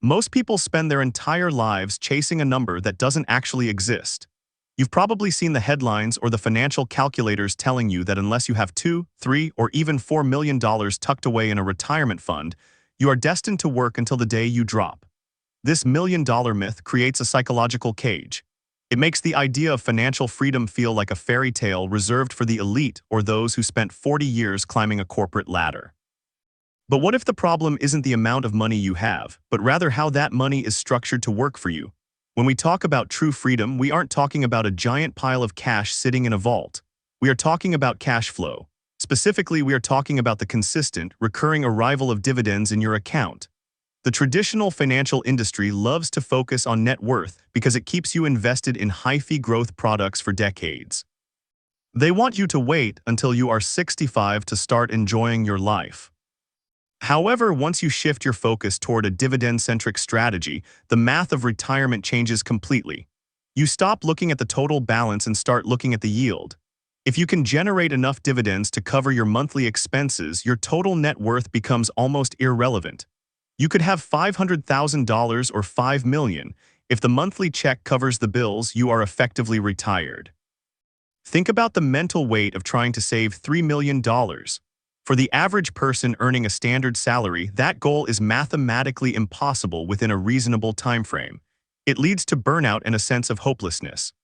Most people spend their entire lives chasing a number that doesn't actually exist. You've probably seen the headlines or the financial calculators telling you that unless you have 2, 3, or even $4 million tucked away in a retirement fund, you are destined to work until the day you drop. This million-dollar myth creates a psychological cage. It makes the idea of financial freedom feel like a fairy tale reserved for the elite or those who spent 40 years climbing a corporate ladder. But what if the problem isn't the amount of money you have, but rather how that money is structured to work for you? When we talk about true freedom, we aren't talking about a giant pile of cash sitting in a vault. We are talking about cash flow. Specifically, we are talking about the consistent, recurring arrival of dividends in your account. The traditional financial industry loves to focus on net worth because it keeps you invested in high-fee growth products for decades. They want you to wait until you are 65 to start enjoying your life. However, once you shift your focus toward a dividend-centric strategy, the math of retirement changes completely. You stop looking at the total balance and start looking at the yield. If you can generate enough dividends to cover your monthly expenses, your total net worth becomes almost irrelevant. You could have $500,000 or $5 million. If the monthly check covers the bills, you are effectively retired. Think about the mental weight of trying to save $3 million. For the average person earning a standard salary, that goal is mathematically impossible within a reasonable time frame. It leads to burnout and a sense of hopelessness.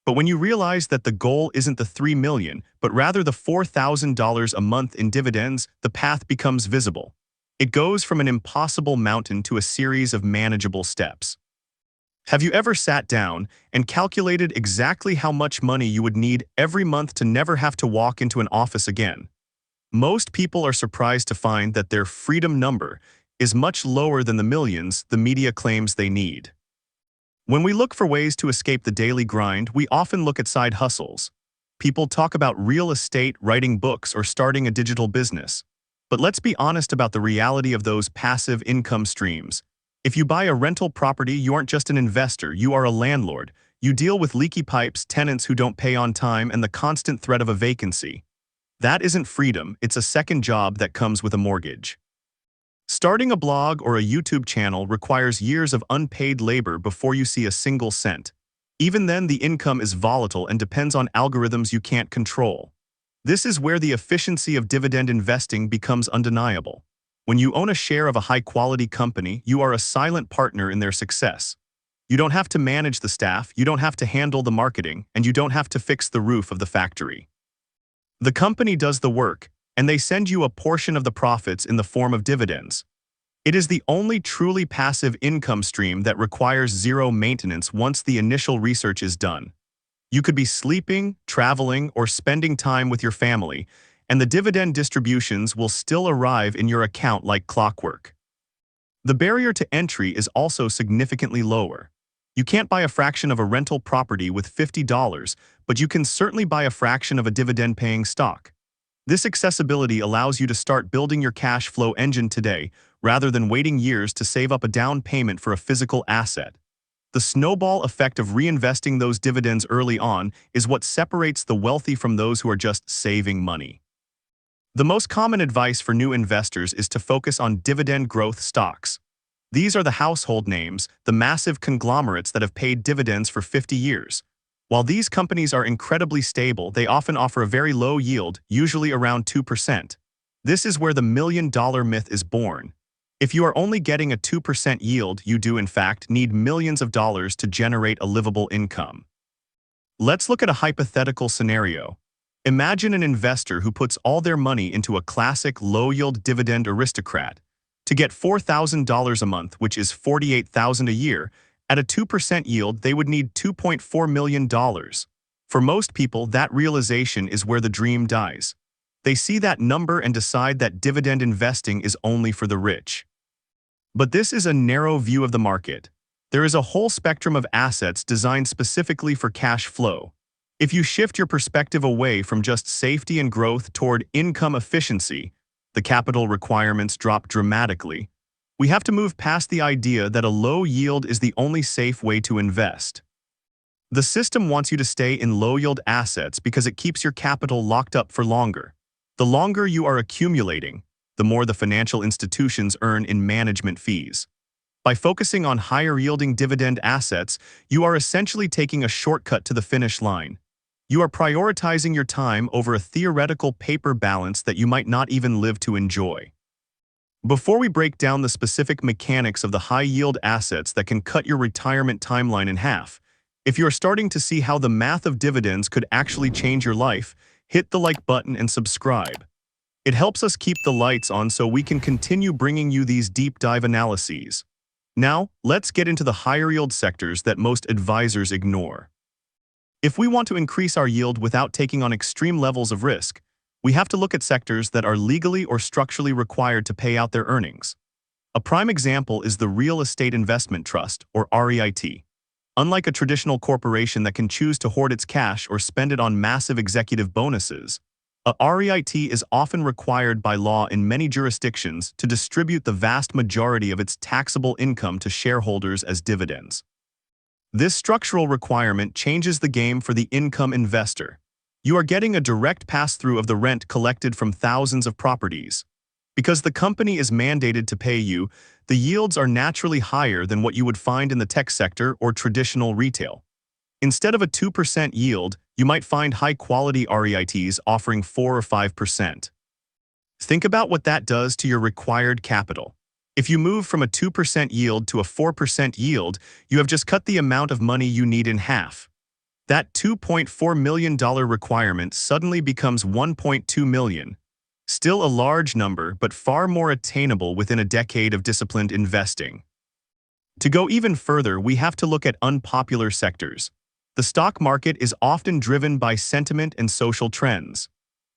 But when you realize that the goal isn't the $3 million, but rather the $4,000 a month in dividends, the path becomes visible. It goes from an impossible mountain to a series of manageable steps. Have you ever sat down and calculated exactly how much money you would need every month to never have to walk into an office again? Most people are surprised to find that their freedom number is much lower than the millions the media claims they need. When we look for ways to escape the daily grind, we often look at side hustles. People talk about real estate, writing books, or starting a digital business. But let's be honest about the reality of those passive income streams. If you buy a rental property, you aren't just an investor, you are a landlord. You deal with leaky pipes, tenants who don't pay on time, and the constant threat of a vacancy. That isn't freedom, it's a second job that comes with a mortgage. Starting a blog or a YouTube channel requires years of unpaid labor before you see a single cent. Even then, the income is volatile and depends on algorithms you can't control. This is where the efficiency of dividend investing becomes undeniable. When you own a share of a high-quality company, you are a silent partner in their success. You don't have to manage the staff, you don't have to handle the marketing, and you don't have to fix the roof of the factory. The company does the work, and they send you a portion of the profits in the form of dividends. It is the only truly passive income stream that requires zero maintenance once the initial research is done. You could be sleeping, traveling, or spending time with your family, and the dividend distributions will still arrive in your account like clockwork. The barrier to entry is also significantly lower. You can't buy a fraction of a rental property with $50, but you can certainly buy a fraction of a dividend-paying stock. This accessibility allows you to start building your cash flow engine today, rather than waiting years to save up a down payment for a physical asset. The snowball effect of reinvesting those dividends early on is what separates the wealthy from those who are just saving money. The most common advice for new investors is to focus on dividend growth stocks. These are the household names, the massive conglomerates that have paid dividends for 50 years. While these companies are incredibly stable, they often offer a very low yield, usually around 2%. This is where the million-dollar myth is born. If you are only getting a 2% yield, you do in fact need millions of dollars to generate a livable income. Let's look at a hypothetical scenario. Imagine an investor who puts all their money into a classic low-yield dividend aristocrat. To get $4,000 a month, which is $48,000 a year, at a 2% yield, they would need $2.4 million. For most people, that realization is where the dream dies. They see that number and decide that dividend investing is only for the rich. But this is a narrow view of the market. There is a whole spectrum of assets designed specifically for cash flow. If you shift your perspective away from just safety and growth toward income efficiency, the capital requirements drop dramatically. We have to move past the idea that a low yield is the only safe way to invest. The system wants you to stay in low-yield assets because it keeps your capital locked up for longer. The longer you are accumulating, the more the financial institutions earn in management fees. By focusing on higher-yielding dividend assets, you are essentially taking a shortcut to the finish line. You are prioritizing your time over a theoretical paper balance that you might not even live to enjoy. Before we break down the specific mechanics of the high-yield assets that can cut your retirement timeline in half, if you are starting to see how the math of dividends could actually change your life, hit the like button and subscribe. It helps us keep the lights on so we can continue bringing you these deep dive analyses. Now, let's get into the higher yield sectors that most advisors ignore. If we want to increase our yield without taking on extreme levels of risk, we have to look at sectors that are legally or structurally required to pay out their earnings. A prime example is the Real Estate Investment Trust, or REIT. Unlike a traditional corporation that can choose to hoard its cash or spend it on massive executive bonuses, a REIT is often required by law in many jurisdictions to distribute the vast majority of its taxable income to shareholders as dividends. This structural requirement changes the game for the income investor. You are getting a direct pass-through of the rent collected from thousands of properties. Because the company is mandated to pay you, the yields are naturally higher than what you would find in the tech sector or traditional retail. Instead of a 2% yield, you might find high-quality REITs offering 4 or 5%. Think about what that does to your required capital. If you move from a 2% yield to a 4% yield, you have just cut the amount of money you need in half. That $2.4 million requirement suddenly becomes $1.2 million. Still a large number, but far more attainable within a decade of disciplined investing. To go even further, we have to look at unpopular sectors. The stock market is often driven by sentiment and social trends.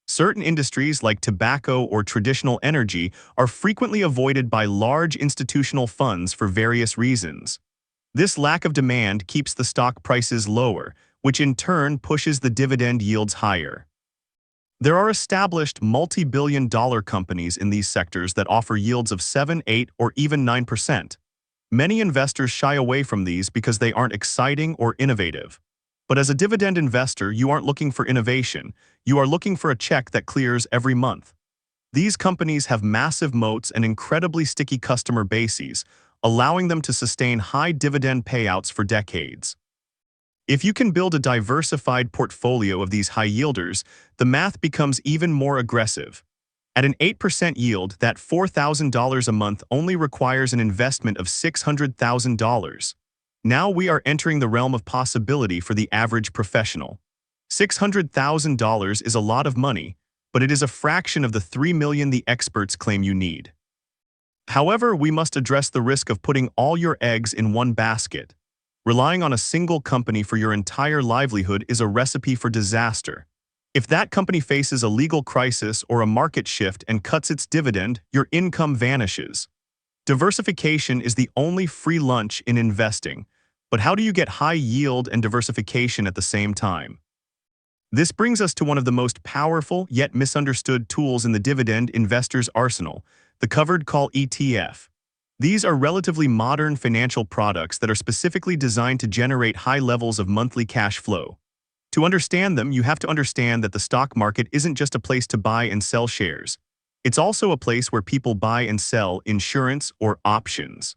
Certain industries like tobacco or traditional energy are frequently avoided by large institutional funds for various reasons. This lack of demand keeps the stock prices lower, which in turn pushes the dividend yields higher. There are established multi-billion-dollar companies in these sectors that offer yields of 7, 8, or even 9%. Many investors shy away from these because they aren't exciting or innovative. But as a dividend investor, you aren't looking for innovation. You are looking for a check that clears every month. These companies have massive moats and incredibly sticky customer bases, allowing them to sustain high dividend payouts for decades. If you can build a diversified portfolio of these high yielders, the math becomes even more aggressive. At an 8% yield, that $4,000 a month only requires an investment of $600,000. Now we are entering the realm of possibility for the average professional. $600,000 is a lot of money, but it is a fraction of the $3 million the experts claim you need. However, we must address the risk of putting all your eggs in one basket. Relying on a single company for your entire livelihood is a recipe for disaster. If that company faces a legal crisis or a market shift and cuts its dividend, your income vanishes. Diversification is the only free lunch in investing, but how do you get high yield and diversification at the same time? This brings us to one of the most powerful yet misunderstood tools in the dividend investor's arsenal, the covered call ETF. These are relatively modern financial products that are specifically designed to generate high levels of monthly cash flow. To understand them, you have to understand that the stock market isn't just a place to buy and sell shares. It's also a place where people buy and sell insurance or options.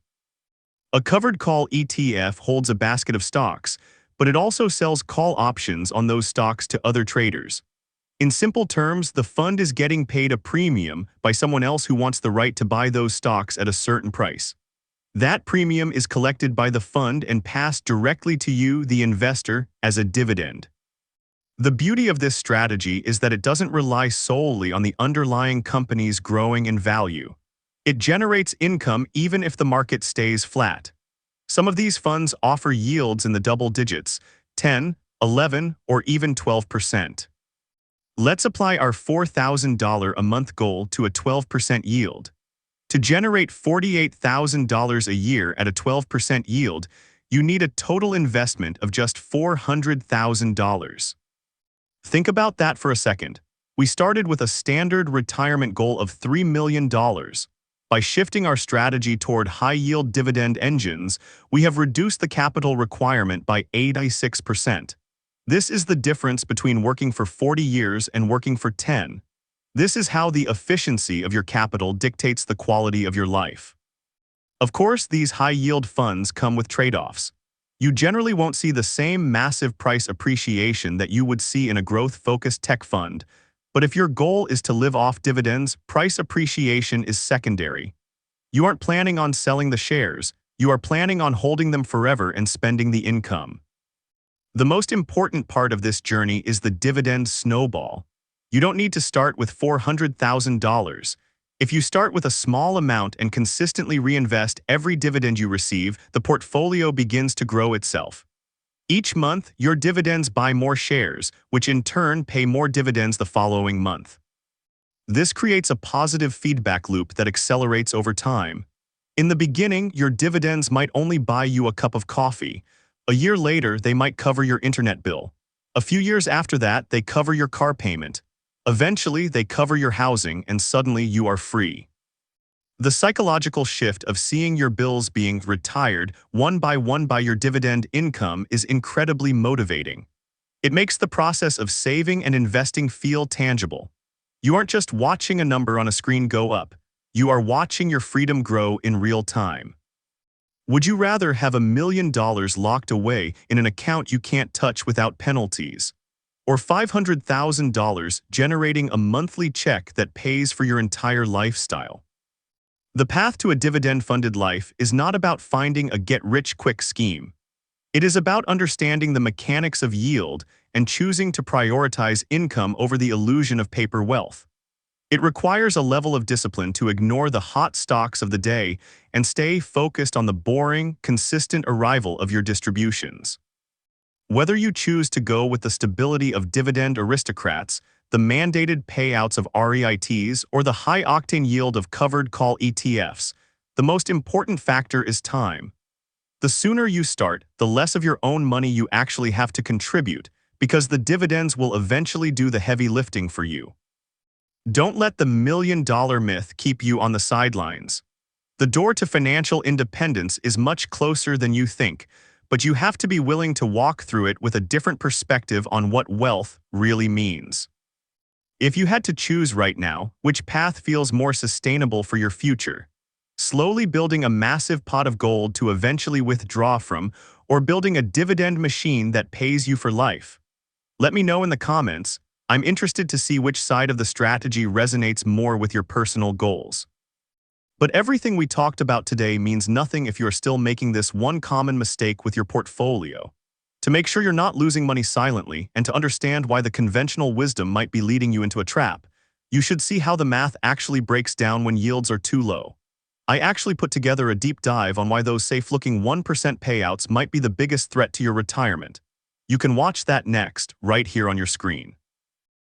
A covered call ETF holds a basket of stocks, but it also sells call options on those stocks to other traders. In simple terms, the fund is getting paid a premium by someone else who wants the right to buy those stocks at a certain price. That premium is collected by the fund and passed directly to you, the investor, as a dividend. The beauty of this strategy is that it doesn't rely solely on the underlying companies growing in value. It generates income even if the market stays flat. Some of these funds offer yields in the double digits, 10, 11, or even 12%. Let's apply our $4,000 a month goal to a 12% yield. To generate $48,000 a year at a 12% yield, you need a total investment of just $400,000. Think about that for a second. We started with a standard retirement goal of $3 million. By shifting our strategy toward high-yield dividend engines, we have reduced the capital requirement by 86%. This is the difference between working for 40 years and working for 10. This is how the efficiency of your capital dictates the quality of your life. Of course, these high-yield funds come with trade-offs. You generally won't see the same massive price appreciation that you would see in a growth-focused tech fund, but if your goal is to live off dividends, price appreciation is secondary. You aren't planning on selling the shares, you are planning on holding them forever and spending the income. The most important part of this journey is the dividend snowball. You don't need to start with $400,000. If you start with a small amount and consistently reinvest every dividend you receive, the portfolio begins to grow itself. Each month, your dividends buy more shares, which in turn pay more dividends the following month. This creates a positive feedback loop that accelerates over time. In the beginning, your dividends might only buy you a cup of coffee. A year later, they might cover your internet bill. A few years after that, they cover your car payment. Eventually, they cover your housing, and suddenly you are free. The psychological shift of seeing your bills being retired one by your dividend income is incredibly motivating. It makes the process of saving and investing feel tangible. You aren't just watching a number on a screen go up. You are watching your freedom grow in real time. Would you rather have $1 million locked away in an account you can't touch without penalties? Or $500,000 generating a monthly check that pays for your entire lifestyle? The path to a dividend-funded life is not about finding a get-rich-quick scheme. It is about understanding the mechanics of yield and choosing to prioritize income over the illusion of paper wealth. It requires a level of discipline to ignore the hot stocks of the day and stay focused on the boring, consistent arrival of your distributions. Whether you choose to go with the stability of dividend aristocrats, the mandated payouts of REITs, or the high-octane yield of covered call ETFs, the most important factor is time. The sooner you start, the less of your own money you actually have to contribute, because the dividends will eventually do the heavy lifting for you. Don't let the $1 million myth keep you on the sidelines. The door to financial independence is much closer than you think, but you have to be willing to walk through it with a different perspective on what wealth really means. If you had to choose right now, which path feels more sustainable for your future? Slowly building a massive pot of gold to eventually withdraw from, or building a dividend machine that pays you for life? Let me know in the comments. I'm interested to see which side of the strategy resonates more with your personal goals. But everything we talked about today means nothing if you are still making this one common mistake with your portfolio. To make sure you're not losing money silently and to understand why the conventional wisdom might be leading you into a trap, you should see how the math actually breaks down when yields are too low. I actually put together a deep dive on why those safe-looking 1% payouts might be the biggest threat to your retirement. You can watch that next, right here on your screen.